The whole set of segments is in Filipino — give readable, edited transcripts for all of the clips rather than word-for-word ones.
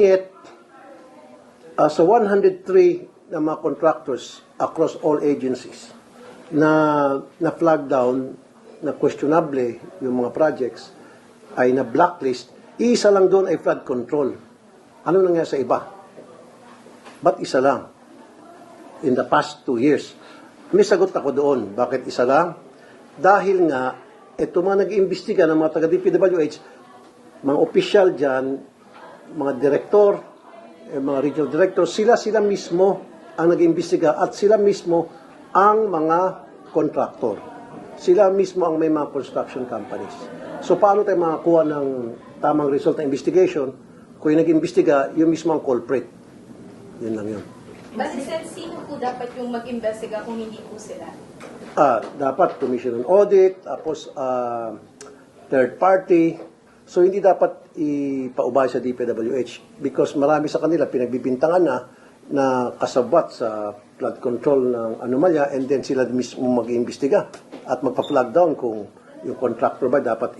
Yet, sa 103 na mga contractors across all agencies na flag down, na questionable yung mga projects, ay na blacklist, isa lang doon ay flood control. Ano nangyari sa iba? Ba't isa lang? In the past 2 years. May sagot ako doon. Bakit isa lang? Dahil nga, ito mga nag-iimbestiga ng mga taga-DPWH, mga opisyal dyan, mga direktor, mga regional director, sila mismo ang nag-iimbestiga at sila mismo ang mga contractor. Sila mismo ang may mga construction companies. So paano tayo makakuha ng tamang result ng investigation kung yung nag-iimbestiga, yung mismo ang culprit? Yun lang yun. Basta sino po dapat yung mag-imbestiga kung hindi po sila? Dapat Commission on Audit, tapos third party. So hindi dapat ipaubay sa DPWH because marami sa kanila pinagbibintangan na kasabwat sa flood control ng anomalya, and then sila mismo mag-iimbestiga at magpa-flag down kung yung contractor ba dapat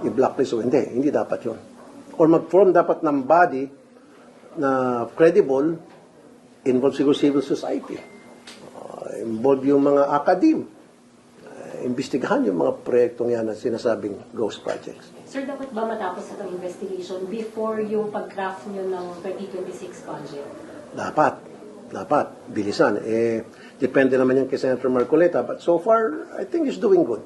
i-blacklist o hindi. Hindi dapat yun. Or mag-form dapat ng body na credible, involve siguro civil society, involve yung mga academe, imbestigahan yung mga proyektong yan na sinasabing ghost projects. Sir, dapat ba matapos itong investigation before yung pag-craft nyo ng 2026 budget? Dapat. Bilisan. Depende naman yan kay Senator Marcoleta, but so far, I think he's doing good.